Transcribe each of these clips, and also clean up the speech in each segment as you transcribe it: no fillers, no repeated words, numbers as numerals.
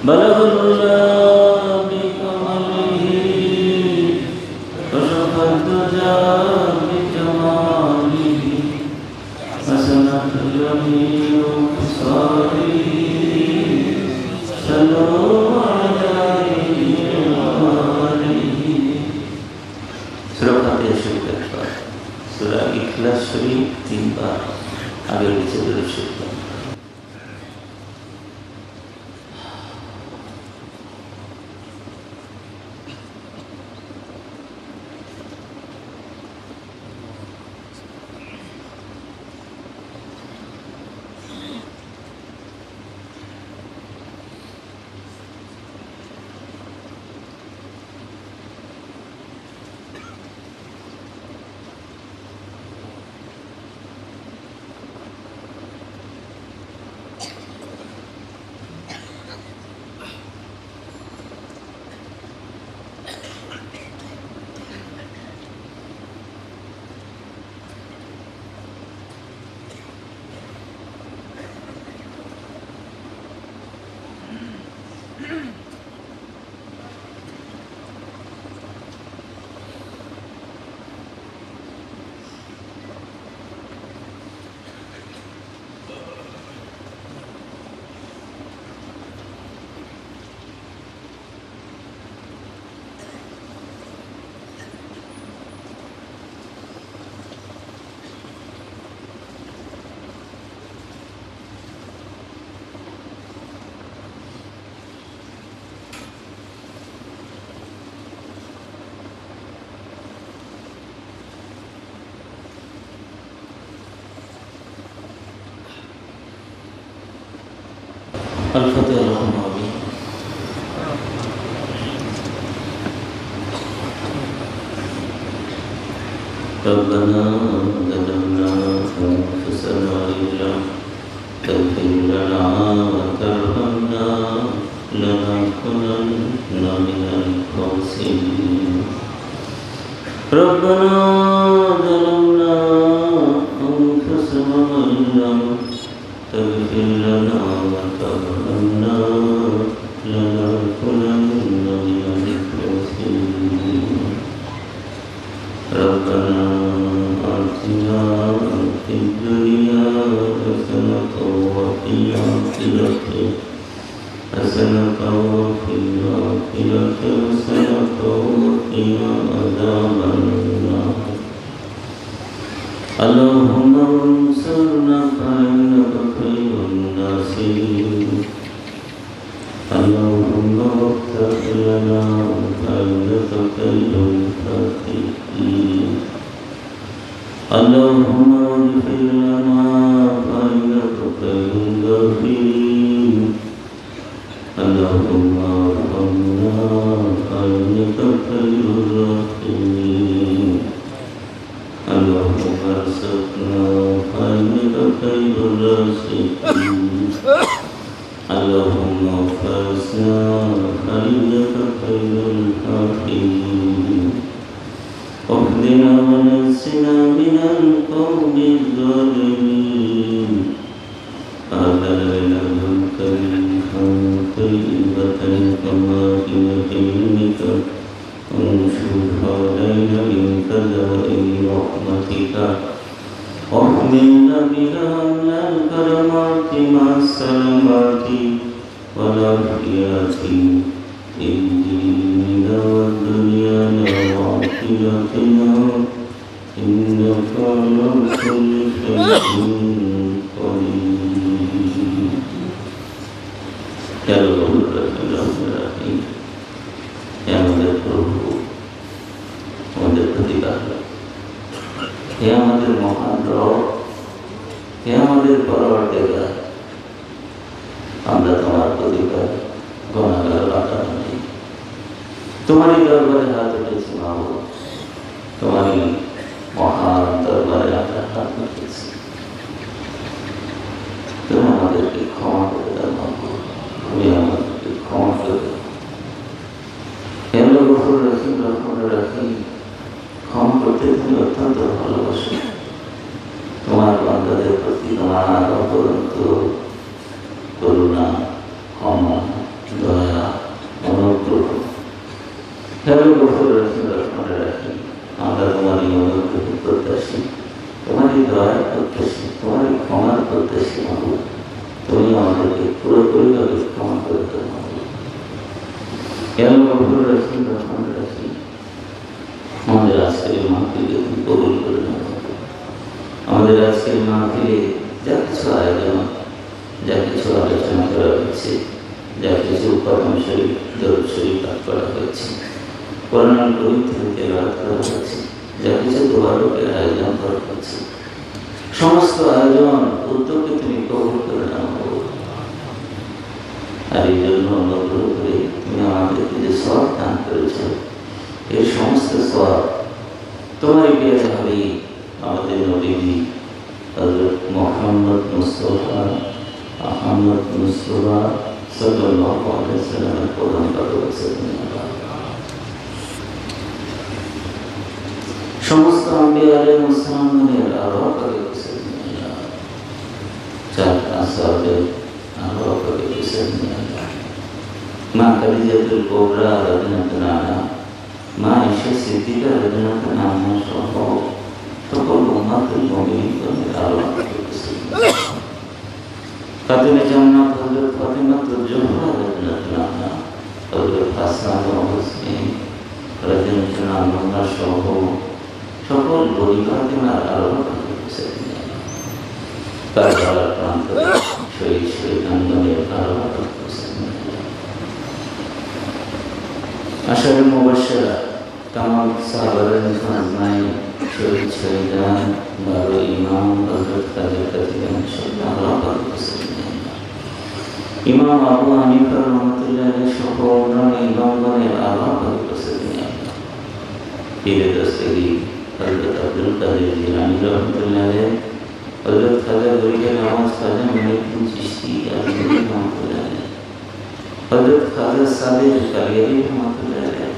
بلغ العلا بكماله كشف الدجى بجماله حسنت جميع خصاله صلوا عليه وآله সূরা ফাতিহা শরীফ একবার, সূরা ইখলাস শরীফ 3 বার, আগের নিচে দরুদ শরীফ। الفاتحة اللهم آمين. ربنا ظلمنا أنفسنا وإن لم تغفر لنا وترحمنا لنكونن من الخاسرين. ربنا ظلمنا أنفسنا وإن لم تغفر لنا وترحمنا لنكونن من الخاسرين. ربنا آتنا في الدنيا حسنة وفي الآخرة حسنة وقنا عذاب النار. اللهم انصرنا فإنك خير الناصرين. اللهم اغفر لنا فإنك خير الفاتحين. اللهم اغفر لنا فإنك خير الغافرين. اللهم ارحمنا فإنك خير الراحمين. اللهم ارزقنا فإنك خير الرازقين. اللهم اغفرنا فإنك خير الحافظين. واهدنا ونجنا من القوم الظالمين. هذا لنبلغك رزقا طيبة كما في علمك وانشر علينا من خزائن رحمتك واحملنا بها من الكرامات مع السلامات والعافيات في ديننا ودنيانا وآخرتنا إنك على كل شيء قدير. يا رب العالمين يا আমাদের প্রভু, আমাদের প্রতিপালক, হে আমাদের মহান রব, হে আমাদের পরওয়ারদিগার, আমরা তোমার প্রতিপালক গুনাহগার বান্দাবান্দি, তোমারই দরবারে হাত উঠেছি মাবুদ, তোমারই মহান দরবারে আমরা হাত উঠেছি। তুমি আমাদেরকে ক্ষমা করে দাও মাবুদ, তুমি আমাদেরকে ক্ষমা করে দাও। হে আল্লাহ গফুর রহিম রহমান রহিম, ক্ষমা করতে তুমি অত্যন্ত ভালোবাসো। তোমার বান্দাদের প্রতি তোমার অপরন্ত করুণা, ক্ষমা, দয়া হেলো গফুর রহিম রহমান রহিম, আমরা তোমারই অনুগ্রহ প্রত্যাশী, তোমারই দয়া প্রত্যাশী, তোমারই ক্ষমার প্রত্যাশী মাবুদ। তুমি আমাদেরকে পুরোপুরিভাবে ক্ষমা করে দাও মাবুদ। হেলো গফুর রহিম রহমান রহিম, আমাদের আজকের মাহফিলকে তুমি কবুল করে নাও। আমাদের আজকের মাহফিলে যা কিছু আয়োজন, যা কিছু আলোচনা করা হয়েছে, যা কিছু কোরআন শরীফ, দরুদ শরীফ পাঠ করা হয়েছে, কোরআন পবিত্র তেলাওয়াত করা হয়েছে, যা কিছু দোয়ারকের আয়োজন করা হয়েছে, সমস্ত আয়োজন উদ্যোগকে তুমি কবুল করে নাও। আর এই জন্য অনুগ্রহ করে তুমি আমাদেরকে যে সওয়াব দান করেছ, এই সমস্ত সওয়াব তোমার পেয়ে হবে আমাদের নবীজি হযরত মুহাম্মদ মুস্তাফা সাল্লাল্লাহু আলাইহি ওয়াসাল্লামের প্রদান করা হয়েছে। সমস্ত আম্বিয়া আলাইহিস সালামের আরওয়াহ করে গেছে, চার আসহাবের আরওয়াহ করে গেছে। মা খাদিজাতুল কুবরা রাদিয়াল্লাহু আনহা, মা আয়েশা সিদ্দিকা রাদিয়াল্লাহু আনহা সহ সকল উম্মাতুল মুমিনিনের আরওয়াহ করে গেছে। খাতুনে জান্নাত হযরত ফাতিমাতুল জোহরা রাদিয়াল্লাহু আনহা, হযরত হাসান ও হুসাইন রাদিয়াল্লাহু আনহা সহ সকল পরিবারকে আরোহণ করেছে। কারবালার প্রান্তরে শহীদ শহীদানগণের আরোহণ করেছে। আশারে মুবাশশিরা তামাম সাহাবায়ে আজমাইন, শহীদ শহীদান, বারো ইমাম, হযরত কাজী কাতিবান সব আরোহণ করেছে। ইমাম আবু হানিফা রাহমাতুল্লাহ আলাইহি সহ অন্যান্য ইমামগণের আরোহণ করেছে। পীরে দস্তগীর হযরত আব্দুল কাদের জিলানী রাহমাতুল্লাহ আলাইহি, হযরত খাজা গরিবের নামাজ খাজা মুঈনুদ্দিন চিশতি রাহমাতুল্লাহ আলাইহি, হযরত খাজা সাদেক কালিয়ানী রাহমাতুল্লাহ আলাইহি,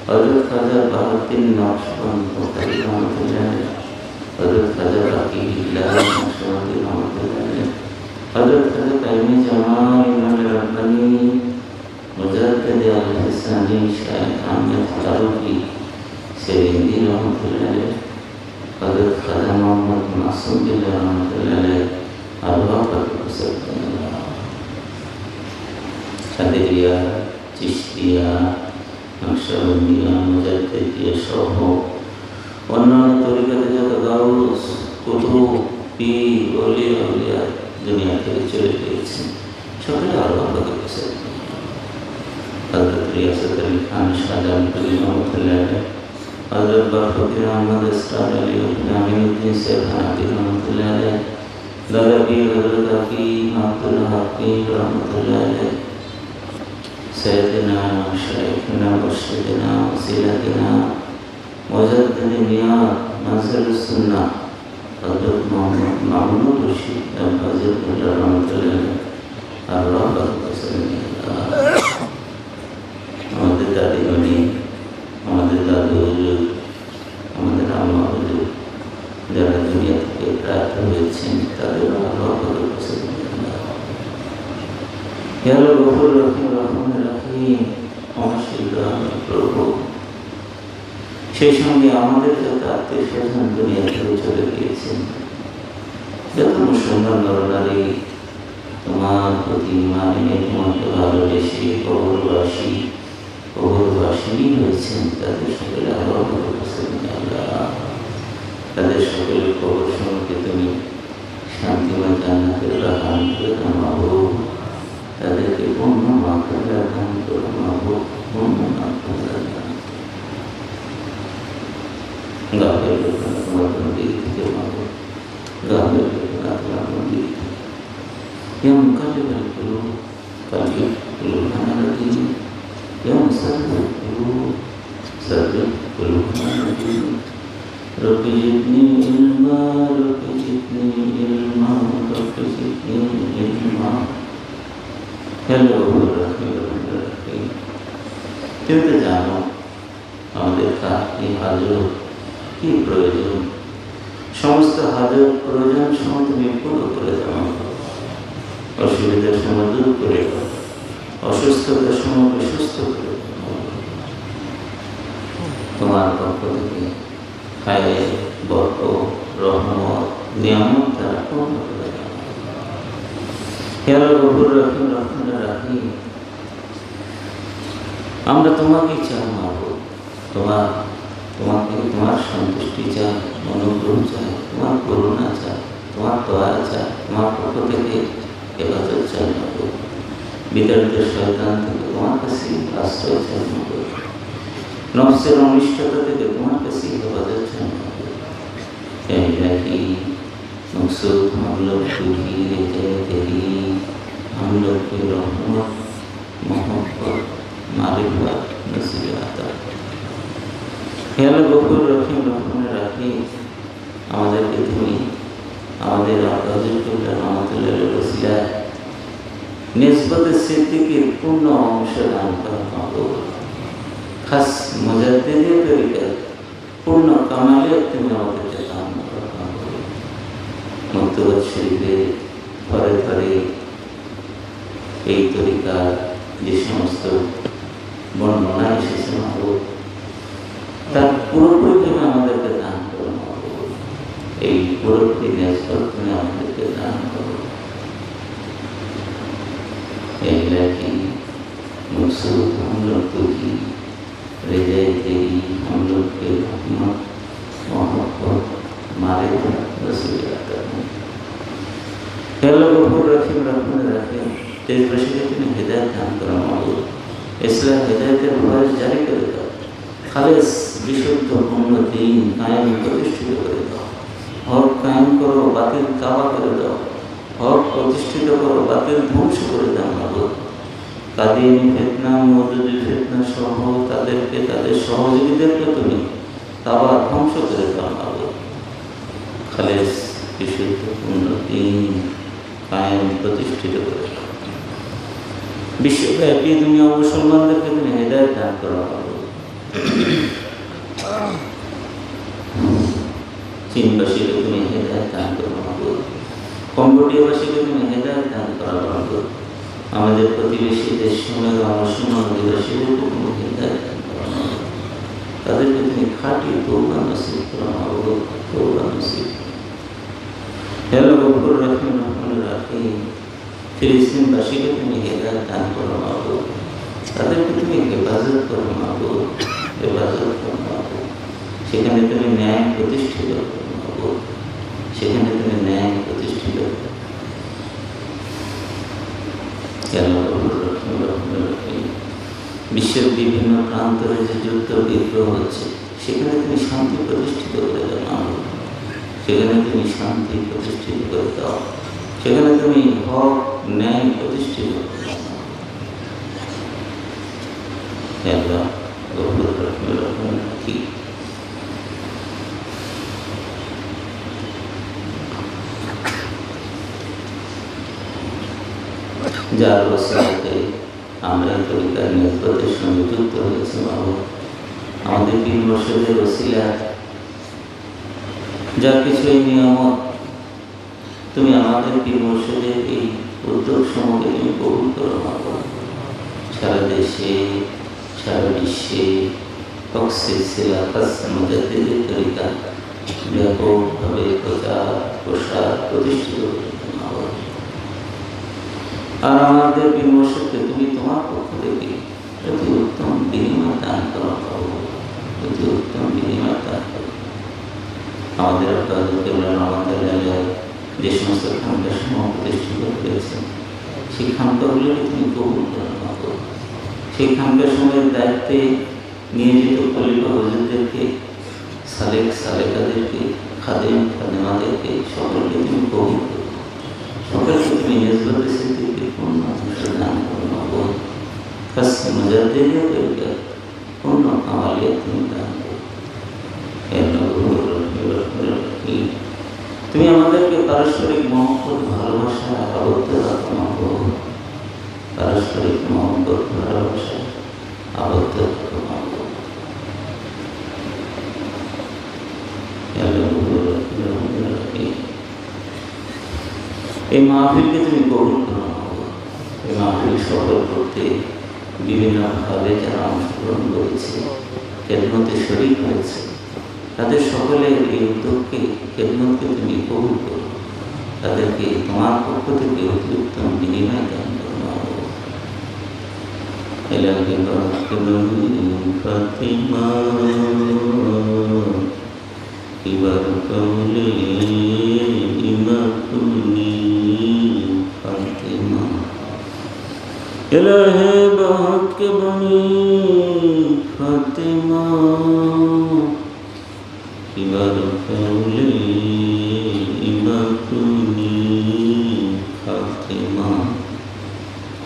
হযরত খাজা বাহাউদ্দিন নকশবন্দ রাহমাতুল্লাহ আলাইহি, হযরত খাজা বাকিউল্লাহ নকশবন্দি রাহমাতুল্লাহ আলাইহি, হযরত খাজা কাইমি জামাল ইমাম রাব্বানী মুজাদ্দিদ আল-হিসানি শাইখ আহমদ ফারুকী সেলিন্দি রাহমাতুল্লাহ আলাইহি, হযরত খাজা মুহাম্মদ মাসুম বিল্লাহ রাহমাতুল্লাহ আলাইহি আরওয়াহ করেছে। কাদেরিয়া, চিশতিয়া, নকশবন্দিয়া, মুজাদ্দিদিয়া সহ অন্যান্য তরিকাতে যত গাউস, কুতুব, পীর, ওলিয়া আউলিয়া দুনিয়া থেকে চলে গিয়েছেন, সকলে আরওয়াহ করেছে। হযরত রিয়াসাত আলী খান শাহজাহানপুরী রাহমাতুল্লাহ আলাইহি, হযরত বারফকির আহমদ ইসরার আলী আমিনুদ্দিন শেখ হানাফি রাহমাতুল্লাহ আলাইহি, দাদা পীর হযরত হাকিম আব্দুল হাকিম রাহমাতুল্লাহ আলাইহি, সাইয়েদনা শাইখনা মুর্শিদনা ওসিলাতিনা মুজাদ্দিদ মিয়াদ নাসিরুস সুন্নাহ হযরত মুহাম্মদ মামুনুর রশিদ আল-ফাজিল রাহমাতুল্লাহ আলাইহি আরওয়াহ করেছে। আমাদের দাদিমণি, আমাদের দাদু হুজুর, আমাদের আম্মা হুজুর যারা দুনিয়া থেকে প্রাপ্ত হয়েছেন, তাদের আরওয়াহ করেছে। ইয়া গফুর রহিম রহমান রহিম, অবশ্যই প্রভু, সেই সঙ্গে আমাদের যত আত্মীয় স্বজন দুনিয়া থেকে চলে গিয়েছেন, যত মুসলমান নরনারী তোমার প্রতি মানে তোমাকে ভালোবেসে কবরবাসী হয়েছেন, তাদের সকলে আরওয়াহ করেছেন। আল্লাহ, তাদের সকলের কবর সমূহকে তুমি শান্তিময় জান্নাতের দান করে দাও মাবুদ, তাদেরকে পূর্ণ মাগফিরাত দান করো মাবুদ, পূর্ণ মাগফিরাত দান করো। গাফের লোকেরা তোমার দিক থেকে মাবুদ, গাফের লোকেরা তোমার দিক থেকে ইয়া মুকাল্লিবাল কুলুব কাল্লিব কুলুবানা আলা দীনিক, ইয়া মুসাররিফাল কুলুব সাররিফ কুলুবানা আলা দীনিক, রব্বি জিদনি ইলমা, রব্বি জিদনি ইলমা, রব্বি জিদনি ইলমা। হ্যালো রহিম, তুমি তো জানো আমাদের কার কি হাজত, কি প্রয়োজন, সমস্ত হাজত প্রয়োজন সময় তুমি পুরো করে দাও। অসুবিধার সময় দূর করে দাও, অসুস্থতার সময় সুস্থ করে দাও। তোমার পক্ষ থেকে খায়ে বরকত, রহমত, নিয়ামত দ্বারা পূর্ণ করে দাও। হে আল্লাহ গফুর রহিম রহমানুর রহিম, আমরা তোমাকে চাই মাবুদ, তোমাকে তোমার সন্তুষ্টি চাই, অনুগ্রহ চাই, তোমার করুণা চাই, তোমার দয়া চাই, তোমার পক্ষ থেকে হেফাজত চাই মাবুদ। বিতাড়িত শয়তান থেকে তোমার কাছে আশ্রয় চাই মাবুদ। নফসের অনিষ্টতা থেকে তোমার কাছে হেফাজত চাই মাবুদ। হে ইলাহি मकसूद हम लोग तुझी रहते तेरी, हम लोग की रहमत मोहब्बत मारिफत नसीब आता। হে আল্লাহ গফুর রহিম রহমানুর রহিম, আমাদেরকে তুমি আমাদের হযরতুল্লাহ রহমাতুল্লাহি ওয়াসিলায় নিসবতে সিদ্দিকের পূর্ণ অংশ দান করো মাবুদ। খাস মুজাদ্দিদি তরিকার পূর্ণ কামালিয়ত তুমি আমাদেরকে দান করো মাবুদ। মক্তবাত শরীফে ঘরে ঘরে এই তরিকার যে সমস্ত বর্ণনা এসেছে মাবুদ, তার পুরোপুরি তুমি আমাদেরকে দান করো মাবুদ। এই পুরোপুরি নিসবত তুমি আমাদেরকে দান করো। হে ইলাহি मकसूद हम लोग तुझी रिज़ा तेरी, हम लोग के रहमत मोहब्बत मारिफत नसीब आता। হে আল্লাহ গফুর রহিম রহমানুর রহিম, দেশবাসীকে তুমি হেদায়েত দান করো মাবুদ। ইসলাম হেদায়েতের বয়স জারি করে দাও। খালেস বিশুদ্ধ পূর্ণ দিন কায়েম প্রতিষ্ঠিত করে দাও। হক কায়েম করো, বাতিল কাবা করে দাও। হক প্রতিষ্ঠিত করো, বাতিল ধ্বংস করে দাও মাবুদ। কাদিয়ানী ফিতনা, মওদুদি ফিতনা সহ তাদেরকে, তাদের সহযোগীদেরকে তুমি কাবা ধ্বংস করে দাও মাবুদ। খালেস বিশুদ্ধ পূর্ণ দিন কায়েম প্রতিষ্ঠিত করে দাও। বিশ্বব্যাপী দুনিয়া মুসলমানদেরকে তুমি হেদায়েত দান করো মাবুদ। চীনবাসীকে তুমি হেদায়েত দান করো মাবুদ। কম্বোডিয়াবাসীকে তুমি হেদায়েত দান করো মাবুদ। আমাদের প্রতিবেশী দেশ সমূহের মুসলমান অধিবাসীদেরকে তুমি হেদায়েত দান করো মাবুদ। তাদেরকে তুমি খাঁটি তওবা নসিব করো মাবুদ, তওবা নসিব। হে আল্লাহ গফুর রহিম রহমানুর রহিম, ফিলিস্তিনবাসীকে তুমি হেদায়েত দান করো মাবুদ। তাদেরকে তুমি হেফাজত করো মাবুদ, হেফাজত করো মাবুদ। সেখানে তুমি ন্যায় প্রতিষ্ঠিত করো মাবুদ, সেখানে তুমি ন্যায় প্রতিষ্ঠিত করো। বিশ্বের বিভিন্ন প্রান্তরে যে যুদ্ধ বিগ্রহ হচ্ছে, সেখানে তুমি শান্তি প্রতিষ্ঠিত করে দাও মাবুদ, সেখানে তুমি শান্তি প্রতিষ্ঠিত করে দাও, সেখানে তুমি হক ন্যায় প্রতিষ্ঠিত করে দাও। আল্লাহ গফুর রহিম রহমানুর রহিম, যার ওসিলাতে আমরা এই তরিকার নিসবতের সঙ্গে যুক্ত হয়েছি মাবুদ, আমাদের পীর মুর্শিদের ওসিলা যা কিছু এই নিয়ামত তুমি আমাদের পীর মুর্শিদের এই উদ্যোগ সমূহকে তুমি কবুল করো মাবুদ। সারা দেশে, সারা বিশ্বে হক সিলসিলা খাস মুজাদ্দিদি তরিকা ব্যাপকভাবে প্রচার প্রসার প্রতিষ্ঠিত করো মাবুদ। আর আমাদের পীর মুর্শিদকে তুমি তোমার পক্ষ থেকে অতি উত্তম বিনিময় দান করো মাবুদ, অতি উত্তম বিনিময় দান করো। আমাদের যে সমস্ত খানকা সমূহ প্রতিষ্ঠিত হয়েছে, সেই খানকাগুলোকে তুমি কবুল করো মাবুদ। সেই খানকা সমূহের দায়িত্বে নিয়োজিত খলিফা হুজুরদেরকে, সালেক সালেকাদেরকে, খাদেম খাদেমাদেরকে সকলকে তুমি কবুল করো। সকলকে তুমি নিসবতে সিদ্দিকের পূর্ণ অংশ দান করো মাবুদ। খাস মুজাদ্দিদি তরিকার পূর্ণ কামালিয়ত তুমি দান করো। হে আল্লাহ গফুর রহিম রহমানুর রহিম, তুমি আমাদেরকে পারস্পরিক মহব্বত ভালোবাসা আবদ্ধ রাখো মাবুদ, পারস্পরিক মহব্বত ভালোবাসা আবদ্ধ রাখো মাবুদ। হে আল্লাহ গফুর রহিম রহমানুর রহিম, এই মাহফিলকে তুমি কবুল করো মাবুদ। এই মাহফিল সফল করতে বিভিন্নভাবে যারা অংশগ্রহণ করেছে, খেদমতে শরীক হয়েছে, তাদের সকলের এই উদ্যোগকে খেদমতকে তুমি কবুল করো, তাদেরকে তোমার পক্ষ থেকে অতি উত্তম বিনিময় দান করো। এলাকে ফাতিমা এবার কবলে ইমাতুনি ফাতিমা এলাহে বাহক বনি ফাতিমা এবার কবলে ইমাতুনি ফাতিমা।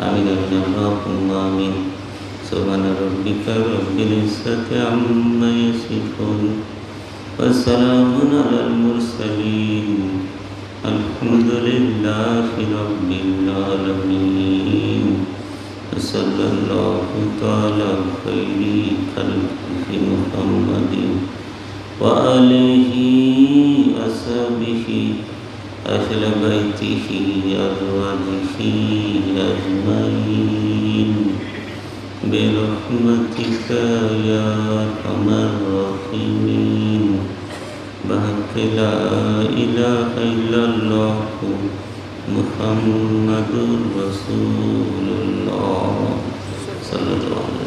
আমিন আমিন আল্লাহুম্মা আমিন। সুবহানা রাব্বিকা রাব্বিল ইজ্জাতি আম্মা ইয়াসিফুন ওয়া সালামুন আলাল মুরসালিন আলহামদুলিল্লাহি রাব্বিল আলামিন। সাল্লাল্লাহু তাআলা খাইরি খালকি মুহাম্মাদিন ওয়া আলিহি আসহাবিহি আহলে বাইতিহি আজওয়াজিহি আজমাইন বিরহমাতিকা ইয়া আরহামার রাহিমিন। বিহাক্কি লা ইলাহা ইল্লাল্লাহ মুহাম্মাদুর রাসূলুল্লাহ সাল্লাল্লাহু